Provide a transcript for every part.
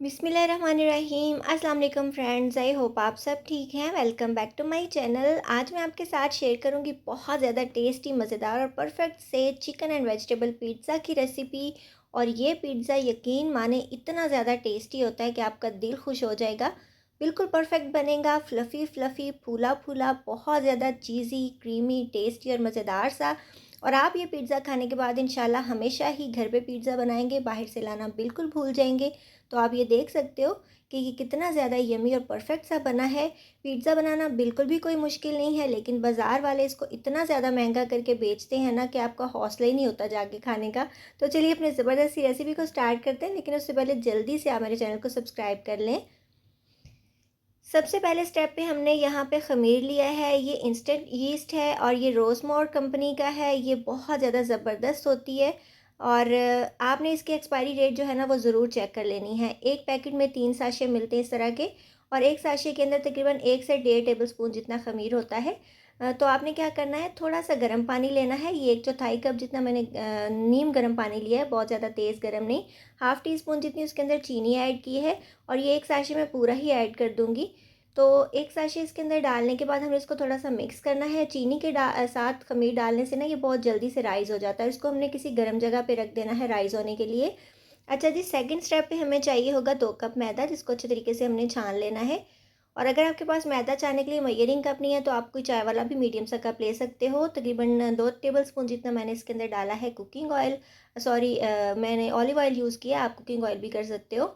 बिस्मिल्लाहिर्रहमानिर्रहीम। अस्सलाम वालेकुम फ्रेंड्स, आई होप आप सब ठीक हैं। Welcome back to my channel. आज मैं आपके साथ शेयर करूंगी बहुत ज़्यादा टेस्टी, मज़ेदार और परफेक्ट से चिकन एंड वेजिटेबल पिज़्ज़ा की रेसिपी। और ये पिज़्ज़ा यकीन माने इतना ज़्यादा टेस्टी होता है कि आपका दिल खुश हो जाएगा। बिल्कुल परफेक्ट बनेगा, फ्लफ़ी फ्लफ़ी, फूला फूला, बहुत ज़्यादा चीज़ी, क्रीमी, टेस्टी और मज़ेदार सा। और आप ये पिज़्ज़ा खाने के बाद इंशाल्लाह हमेशा ही घर पे पिज़्ज़ा बनाएंगे, बाहर से लाना बिल्कुल भूल जाएंगे। तो आप ये देख सकते हो कि ये कितना ज़्यादा यमी और परफेक्ट सा बना है। पिज़्ज़ा बनाना बिल्कुल भी कोई मुश्किल नहीं है, लेकिन बाज़ार वाले इसको इतना ज़्यादा महंगा करके बेचते हैं ना कि आपका हौसला ही नहीं होता जाके खाने का। तो चलिए अपने ज़बरदस्त सी रेसिपी को स्टार्ट करते हैं, लेकिन उससे पहले जल्दी से आप मेरे चैनल को सब्सक्राइब कर लें। सबसे पहले स्टेप पे हमने यहाँ पे ख़मीर लिया है। ये इंस्टेंट यीस्ट है और ये रोज़मोर कंपनी का है। ये बहुत ज़्यादा ज़बरदस्त होती है। और आपने इसकी एक्सपायरी डेट जो है ना वो ज़रूर चेक कर लेनी है। एक पैकेट में 3 साशे मिलते हैं इस तरह के, और एक साशे के अंदर तकरीबन 1 से 1.5 टेबल स्पून जितना ख़मीर होता है। तो आपने क्या करना है, थोड़ा सा गर्म पानी लेना है। ये 1/4 कप जितना मैंने नीम गर्म पानी लिया है, बहुत ज़्यादा तेज़ गर्म नहीं। हाफ़ टी स्पून जितनी उसके अंदर चीनी ऐड की है, और ये एक साशे में पूरा ही ऐड कर दूँगी। तो एक साशे इसके अंदर डालने के बाद हमें इसको थोड़ा सा मिक्स करना है। चीनी के साथ ख़मीर डालने से ना ये बहुत जल्दी से राइज़ हो जाता है। इसको हमने किसी गर्म जगह पे रख देना है राइज़ होने के लिए। अच्छा जी, सेकंड स्टेप पे हमें चाहिए होगा 2 कप मैदा, जिसको अच्छे तरीके से हमने छान लेना है। और अगर आपके पास मैदा छानने के लिए मेजरिंग कप नहीं है, तो आप कोई चाय वाला भी मीडियम सा कप ले सकते हो। तकरीबन 2 टेबल स्पून जितना मैंने इसके अंदर डाला है कुकिंग ऑयल, सॉरी मैंने ऑलिव ऑयल यूज़ किया, आप कुकिंग ऑयल भी कर सकते हो।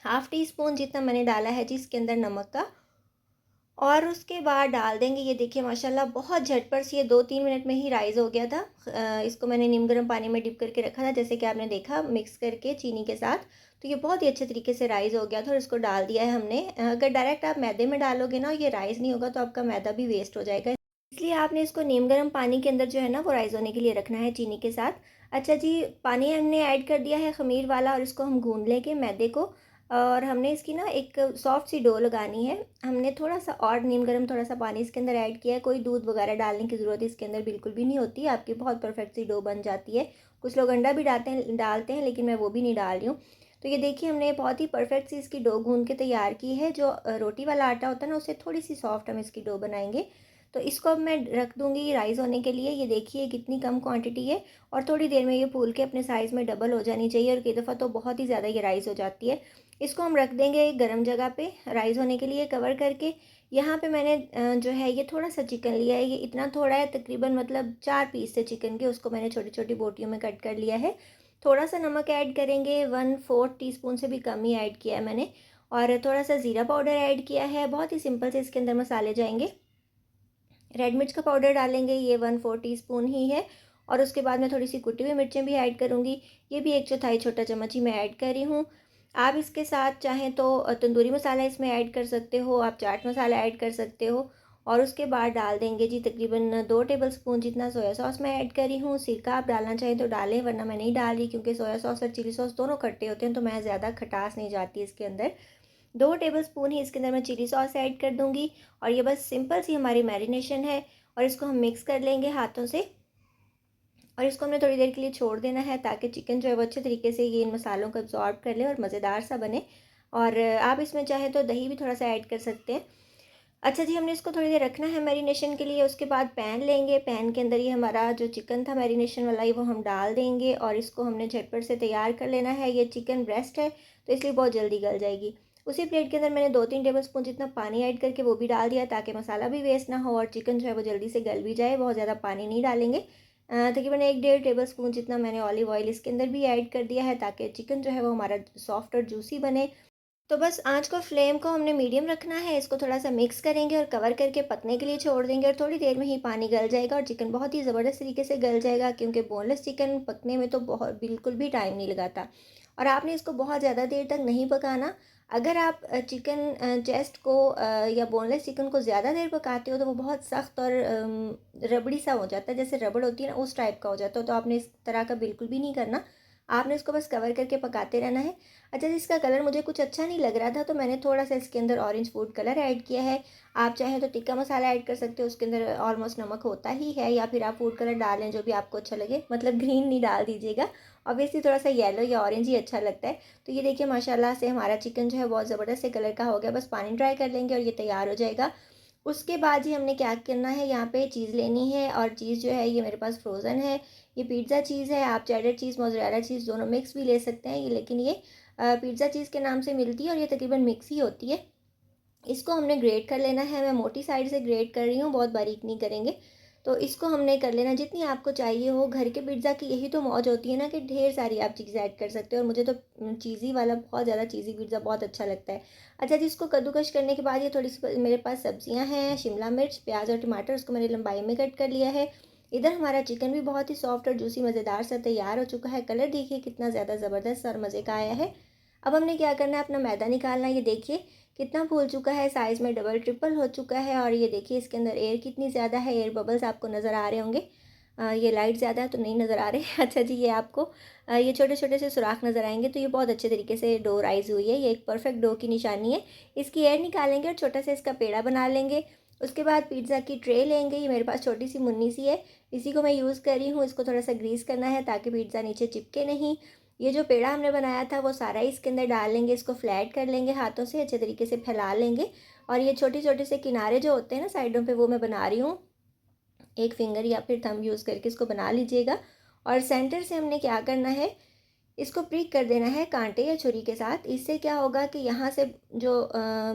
हाफ़ टी स्पून जितना मैंने डाला है जी इसके अंदर नमक का। और उसके बाद डाल देंगे, ये देखिए माशाल्लाह बहुत झटपट से ये 2-3 मिनट में ही राइज़ हो गया था। इसको मैंने नीम गर्म पानी में डिप करके रखा था, जैसे कि आपने देखा, मिक्स करके चीनी के साथ। तो ये बहुत ही अच्छे तरीके से राइज़ हो गया था और इसको डाल दिया है हमने। अगर डायरेक्ट आप मैदे में डालोगे ना, ये राइज़ नहीं होगा, तो आपका मैदा भी वेस्ट हो जाएगा। इसलिए आपने इसको नीम गर्म पानी के अंदर जो है ना वो राइज़ होने के लिए रखना है चीनी के साथ। अच्छा जी, पानी हमने ऐड कर दिया है ख़मीर वाला, और इसको हम गूँध लेंगे मैदे को। और हमने इसकी ना एक सॉफ्ट सी डो लगानी है। हमने थोड़ा सा और नीम गर्म थोड़ा सा पानी इसके अंदर ऐड किया है। कोई दूध वगैरह डालने की ज़रूरत इसके अंदर बिल्कुल भी नहीं होती, आपकी बहुत परफेक्ट सी डो बन जाती है। कुछ लोग अंडा भी डालते हैं, लेकिन मैं वो भी नहीं डाल रही हूँ। तो ये देखिए हमने बहुत ही परफेक्ट सी इसकी डो गूँध के तैयार की है। जो रोटी वाला आटा होता है ना, उससे थोड़ी सी सॉफ्ट हम इसकी डो बनाएंगे। तो इसको अब मैं रख दूँगी राइज़ होने के लिए। ये देखिए कितनी कम क्वांटिटी है, और थोड़ी देर में ये फूल के अपने साइज़ में डबल हो जानी चाहिए, और कई दफ़ा तो बहुत ही ज़्यादा ये राइज़ हो जाती है। इसको हम रख देंगे एक गर्म जगह पे राइज़ होने के लिए कवर करके। यहाँ पे मैंने जो है ये थोड़ा सा चिकन लिया है। ये इतना थोड़ा है, तकरीबन मतलब 4 पीस थे चिकन के, उसको मैंने छोटी छोटी बोटियों में कट कर लिया है। थोड़ा सा नमक ऐड करेंगे, 1/4 टीस्पून से भी कम ही ऐड किया है मैंने। और थोड़ा सा ज़ीरा पाउडर ऐड किया है। बहुत ही सिंपल से इसके अंदर मसाले जाएंगे। रेड मिर्च का पाउडर डालेंगे, ये 1/4 टीस्पून ही है। और उसके बाद मैं थोड़ी सी कुटी हुई मिर्चें भी ऐड करूँगी। ये भी 1/4 छोटा चम्मच ही मैं ऐड कर रही हूँ। आप इसके साथ चाहें तो तंदूरी मसाला इसमें ऐड कर सकते हो, आप चाट मसाला ऐड कर सकते हो। और उसके बाद डाल देंगे जी तकरीबन 2 टेबल स्पून जितना सोया सॉस मैं ऐड कर रही हूँ। सिरका आप डालना चाहें तो डालें, वरना मैं नहीं डाल रही, क्योंकि सोया सॉस और चिली सॉस दोनों खट्टे होते हैं, तो मैं ज़्यादा खटास नहीं जाती इसके अंदर। 2 टेबलस्पून ही इसके अंदर मैं चिली सॉस ऐड कर दूँगी। और ये बस सिंपल सी हमारी मैरिनेशन है। और इसको हम मिक्स कर लेंगे हाथों से, और इसको हमने थोड़ी देर के लिए छोड़ देना है, ताकि चिकन जो है वो अच्छे तरीके से ये इन मसालों को एब्जॉर्ब कर ले और मज़ेदार सा बने। और आप इसमें चाहें तो दही भी थोड़ा सा ऐड कर सकते हैं। अच्छा जी, हमने इसको थोड़ी देर रखना है मैरिनेशन के लिए। उसके बाद पैन लेंगे, पैन के अंदर ये हमारा जो चिकन था मैरिनेशन वाला, ये वो हम डाल देंगे, और इसको हमने झटपट से तैयार कर लेना है। ये चिकन ब्रेस्ट है, तो इसलिए बहुत जल्दी गल जाएगी। उसी प्लेट के अंदर मैंने 2-3 टेबल स्पून जितना पानी ऐड करके वो भी डाल दिया, ताकि मसाला भी वेस्ट ना हो और चिकन जो है वो जल्दी से गल भी जाए। बहुत ज़्यादा पानी नहीं डालेंगे। तकरीबन 1-1.5 टेबल स्पून जितना मैंने ऑलिव ऑयल इसके अंदर भी ऐड कर दिया है, ताकि चिकन जो है वो हमारा सॉफ्ट और जूसी बने। तो बस आँच को फ्लेम को हमने मीडियम रखना है। इसको थोड़ा सा मिक्स करेंगे और कवर करके पकने के लिए छोड़ देंगे, और थोड़ी देर में ही पानी गल जाएगा और चिकन बहुत ही ज़बरदस्त तरीके से गल जाएगा, क्योंकि बोनलेस चिकन पकने में तो बहुत बिल्कुल भी टाइम नहीं लगाता। और आपने इसको बहुत ज़्यादा देर तक नहीं पकाना। अगर आप चिकन चेस्ट को या बोनलेस चिकन को ज़्यादा देर पकाते हो, तो वो बहुत सख्त और रबड़ी सा हो जाता है, जैसे रबड़ होती है ना, उस टाइप का हो जाता है। तो आपने इस तरह का बिल्कुल भी नहीं करना। आपने इसको बस कवर करके पकाते रहना है। अच्छा जी, इसका कलर मुझे कुछ अच्छा नहीं लग रहा था तो मैंने थोड़ा-सा इसके अंदर ऑरेंज फूड कलर ऐड किया है। आप चाहें तो टिक्का मसाला ऐड कर सकते हो, उसके अंदर ऑलमोस्ट नमक होता ही है, या फिर आप फूड कलर डाल लें जो भी आपको अच्छा लगे, मतलब ग्रीन नहीं डाल दीजिएगा। ऑब्वियसली थोड़ा-सा येलो या ऑरेंज ही अच्छा लगता है। तो ये देखिए माशाल्लाह से हमारा चिकन जो है बहुत ज़बरदस्त से कलर का हो गया। बस पानी ड्राई कर लेंगे और ये तैयार हो जाएगा। उसके बाद ही हमने क्या करना है, यहाँ पे चीज़ लेनी है, और चीज़ जो है ये मेरे पास फ्रोज़न है। ये पिज़्ज़ा चीज़ है, आप चेडर चीज़, मोज़रेला चीज़ दोनों मिक्स भी ले सकते हैं, ये लेकिन ये पिज़्ज़ा चीज़ के नाम से मिलती है और ये तकरीबन मिक्स ही होती है। इसको हमने ग्रेट कर लेना है, मैं मोटी साइड से ग्रेट कर रही हूँ, बहुत बारीक नहीं करेंगे। तो इसको हमने कर लेना जितनी आपको चाहिए हो। घर के पिज़्ज़ा की यही तो मौज होती है ना कि ढेर सारी आप चीज़ें ऐड कर सकते हो, और मुझे तो चीज़ी वाला बहुत ज़्यादा चीज़ी पिज़्ज़ा बहुत अच्छा लगता है। अच्छा जी, इसको कद्दूकश करने के बाद ये थोड़ी-सी मेरे पास सब्जियाँ हैं, शिमला मिर्च, प्याज़ और टमाटर, उसको मैंने लंबाई में कट कर लिया है। इधर हमारा चिकन भी बहुत ही सॉफ्ट और जूसी मज़ेदार सा तैयार हो चुका है। कलर देखिए कितना ज़्यादा ज़बरदस्त और मज़े का आया है। अब हमने क्या करना है, अपना मैदा निकालना है। ये देखिए कितना फूल चुका है, साइज़ में डबल ट्रिपल हो चुका है, और ये देखिए इसके अंदर एयर कितनी ज़्यादा है, एयर बबल्स आपको नज़र आ रहे होंगे। ये लाइट ज़्यादा है तो नहीं नज़र आ रहे। अच्छा जी, ये आपको ये छोटे-छोटे से सुराख नज़र आएँगे, तो ये बहुत अच्छे तरीके से डो राइज़ हुई है, ये एक परफेक्ट डो की निशानी है। इसकी एयर निकालेंगे और छोटा सा इसका पेड़ा बना लेंगे। उसके बाद पिज़्ज़ा की ट्रे लेंगे, ये मेरे पास छोटी सी मुन्नी सी है, इसी को मैं यूज़ कर रही हूँ। इसको थोड़ा सा ग्रीस करना है ताकि पिज़्ज़ा नीचे चिपके नहीं। ये जो पेड़ा हमने बनाया था वो सारा ही इसके अंदर डाल लेंगे, इसको फ्लैट कर लेंगे, हाथों से अच्छे तरीके से फैला लेंगे। और ये छोटे-छोटे से किनारे जो होते हैं ना साइडों पे, वो मैं बना रही हूँ। एक फिंगर या फिर थंब यूज़ करके इसको बना लीजिएगा। और सेंटर से हमने क्या करना है, इसको प्रिक कर देना है कांटे या छुरी के साथ। इससे क्या होगा कि यहाँ से जो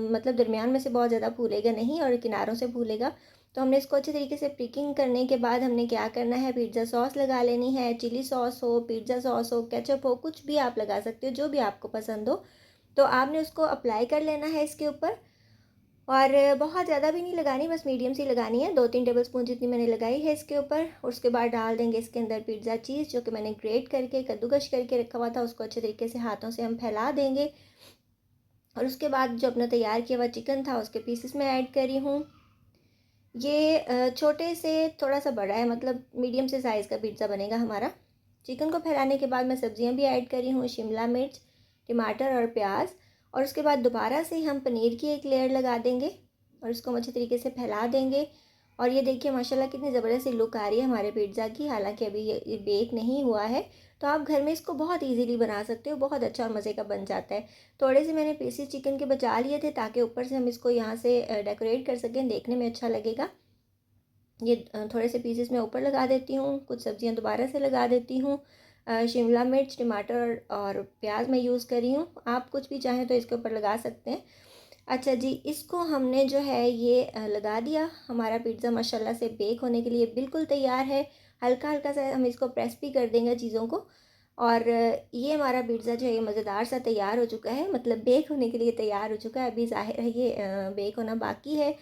मतलब दरमियान में से बहुत ज़्यादा फूलेगा नहीं और किनारों से फूलेगा। तो हमने इसको अच्छे तरीके से प्रिकिंग करने के बाद हमने क्या करना है, पिज़्ज़ा सॉस लगा लेनी है। चिली सॉस हो, पिज़्ज़ा सॉस हो, केचप हो, कुछ भी आप लगा सकते हो, जो भी आपको पसंद हो। तो आपने उसको अप्लाई कर लेना है इसके ऊपर, और बहुत ज़्यादा भी नहीं लगानी, बस मीडियम सी लगानी है। 2-3 टेबलस्पून जितनी मैंने लगाई है इसके ऊपर। उसके बाद डाल देंगे इसके अंदर पिज़्ज़ा चीज़, जो कि मैंने ग्रेट करके कद्दूकश करके रखा हुआ था, उसको अच्छे तरीके से हाथों से हम फैला देंगे। और उसके बाद जो अपना तैयार किया हुआ चिकन था उसके पीसेस में ऐड करी हूँ। ये छोटे से थोड़ा सा बड़ा है, मतलब मीडियम से साइज़ का पिज़्ज़ा बनेगा हमारा। चिकन को फैलाने के बाद मैं सब्जियां भी ऐड करी हूँ, शिमला मिर्च, टमाटर और प्याज। और उसके बाद दोबारा से हम पनीर की एक लेयर लगा देंगे और इसको हम अच्छे तरीके से फैला देंगे। और ये देखिए माशाल्लाह कितनी ज़बरदस्त सी लुक आ रही है हमारे पिज़्ज़ा की। हालांकि अभी ये बेक नहीं हुआ है, तो आप घर में इसको बहुत इजीली बना सकते हो, बहुत अच्छा और मज़े का बन जाता है। थोड़े से मैंने पीसेस चिकन के बचा लिए थे ताकि ऊपर से हम इसको यहाँ से डेकोरेट कर सकें, देखने में अच्छा लगेगा। ये थोड़े से पीसेस मैं ऊपर लगा देती हूँ, कुछ सब्जियाँ दोबारा से लगा देती हूँ। शिमला मिर्च, टमाटर और प्याज मैं यूज़ कर रही हूँ, आप कुछ भी चाहें तो इसके ऊपर लगा सकते हैं। अच्छा जी, इसको हमने जो है ये लगा दिया। हमारा पिज़्ज़ा माशाल्लाह से बेक होने के लिए बिल्कुल तैयार है। हल्का-हल्का सा हम इसको प्रेस भी कर देंगे चीज़ों को। और ये हमारा पिज़्ज़ा जो है ये मज़ेदार सा तैयार हो चुका है, मतलब बेक होने के लिए तैयार हो चुका है। अभी ज़ाहिर है ये बेक होना बाकी है।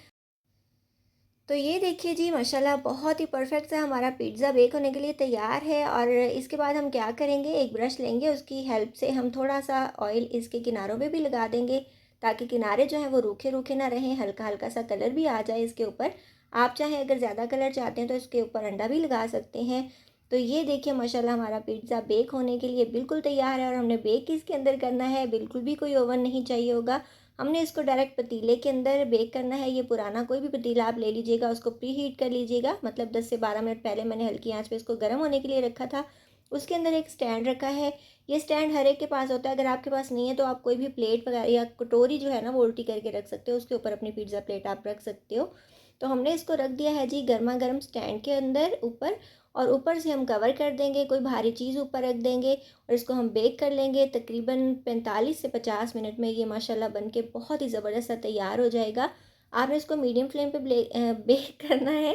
तो ये देखिए जी माशाल्लाह बहुत ही परफेक्ट सा हमारा पिज़्ज़ा बेक होने के लिए तैयार है। और इसके बाद हम क्या करेंगे, एक ब्रश लेंगे, उसकी हेल्प से हम थोड़ा सा ऑयल इसके किनारों पे भी लगा देंगे ताकि किनारे जो हैं वो रूखे रूखे ना रहें, हल्का हल्का सा कलर भी आ जाए इसके ऊपर। आप चाहें अगर ज़्यादा कलर चाहते हैं तो इसके ऊपर अंडा भी लगा सकते हैं। तो ये देखिए माशाल्लाह हमारा पिज़्ज़ा बेक होने के लिए बिल्कुल तैयार है। और हमने बेक इसके अंदर करना है, बिल्कुल भी कोई ओवन नहीं चाहिए होगा। हमने इसको डायरेक्ट पतीले के अंदर बेक करना है। ये पुराना कोई भी पतीला आप ले लीजिएगा, उसको प्री हीट कर लीजिएगा, मतलब 10 से 12 मिनट पहले मैंने हल्की आंच पे इसको गर्म होने के लिए रखा था। उसके अंदर एक स्टैंड रखा है। ये स्टैंड हर एक के पास होता है, अगर आपके पास नहीं है तो आप कोई भी प्लेट वगैरह या कटोरी जो है ना वो उल्टी करके रख सकते हो, उसके ऊपर अपनी पिज़्ज़ा प्लेट आप रख सकते हो। तो हमने इसको रख दिया है जी गर्मा गर्म स्टैंड के अंदर ऊपर, और ऊपर से हम कवर कर देंगे, कोई भारी चीज़ ऊपर रख देंगे और इसको हम बेक कर लेंगे। तकरीबन 45 से 50 मिनट में ये माशाल्लाह बन के बहुत ही ज़बरदस्त सा तैयार हो जाएगा। आपने इसको मीडियम फ्लेम पे बेक करना है।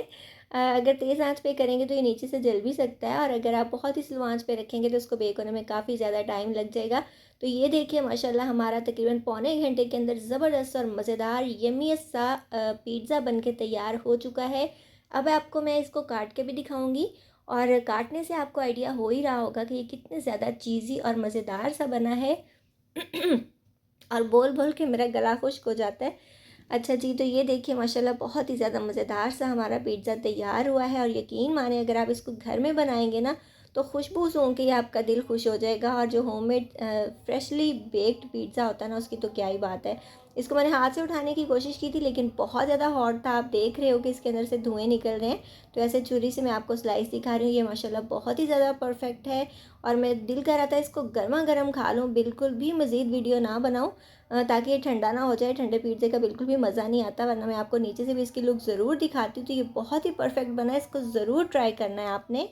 अगर तेज़ आंच पे करेंगे तो ये नीचे से जल भी सकता है, और अगर आप बहुत ही स्लो आंच पे रखेंगे तो इसको बेक होने में काफ़ी ज़्यादा टाइम लग जाएगा। तो ये देखिए माशाल्लाह हमारा तकरीबन पौने घंटे के अंदर ज़बरदस्त और मज़ेदार यम्मीएस्ट सा पिज़्ज़ा बन के तैयार हो चुका है। अब आपको मैं इसको काट के भी दिखाऊंगी, और काटने से आपको आइडिया हो ही रहा होगा कि ये कितने ज़्यादा चीज़ी और मज़ेदार सा बना है। और बोल बोल के मेरा गला खुश्क हो जाता है। अच्छा जी, तो ये देखिए माशाल्लाह बहुत ही ज़्यादा मज़ेदार सा हमारा पिज़्ज़ा तैयार हुआ है। और यकीन माने अगर आप इसको घर में बनाएंगे ना तो खुशबू सूंघ के ही आपका दिल खुश हो जाएगा। और जो होममेड फ्रेशली बेक्ड पिज़्ज़ा होता है ना, उसकी तो क्या ही बात है। इसको मैंने हाथ से उठाने की कोशिश की थी, लेकिन बहुत ज़्यादा हॉट था। आप देख रहे हो कि इसके अंदर से धुएँ निकल रहे हैं। तो ऐसे छुरी से मैं आपको स्लाइस दिखा रही हूँ। ये माशाल्लाह बहुत ही ज़्यादा परफेक्ट है और मैं दिल कर रहा था इसको गरमा-गरम खा लूँ, बिल्कुल भी मज़ीद वीडियो ना बनाऊँ ताकि ये ठंडा ना हो जाए। ठंडे पिज़्ज़े का बिल्कुल भी मज़ा नहीं आता, वरना मैं आपको नीचे से भी इसकी लुक ज़रूर दिखाती हूँ। तो ये बहुत ही परफेक्ट बना है, इसको ज़रूर ट्राई करना है आपने।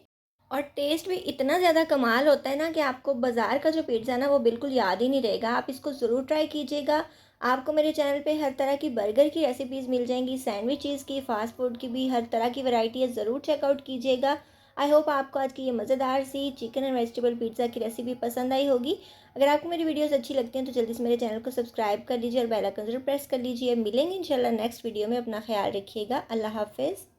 और टेस्ट भी इतना ज़्यादा कमाल होता है ना कि आपको बाज़ार का जो पिज़्ज़ा है ना, वो बिल्कुल याद ही नहीं रहेगा। आप इसको ज़रूर ट्राई कीजिएगा। आपको मेरे चैनल पे हर तरह की बर्गर की रेसिपीज़ मिल जाएंगी, सैंडविचेज़ की, फ़ास्ट फूड की भी हर तरह की वैरायटी है, ज़रूर चेकआउट कीजिएगा। आई होप आपको आज की ये मज़ेदार सी चिकन एंड वेजिटेबल पिज़्ज़ा की रेसिपी पसंद आई होगी। अगर आपको मेरी वीडियोस अच्छी लगती हैं तो जल्दी से मेरे चैनल को सब्सक्राइब कर लीजिए और बेल आइकन ज़रूर प्रेस कर लीजिए। मिलेंगे इंशाल्लाह नेक्स्ट वीडियो में। अपना ख्याल रखिएगा। अल्लाह हाफ़िज़।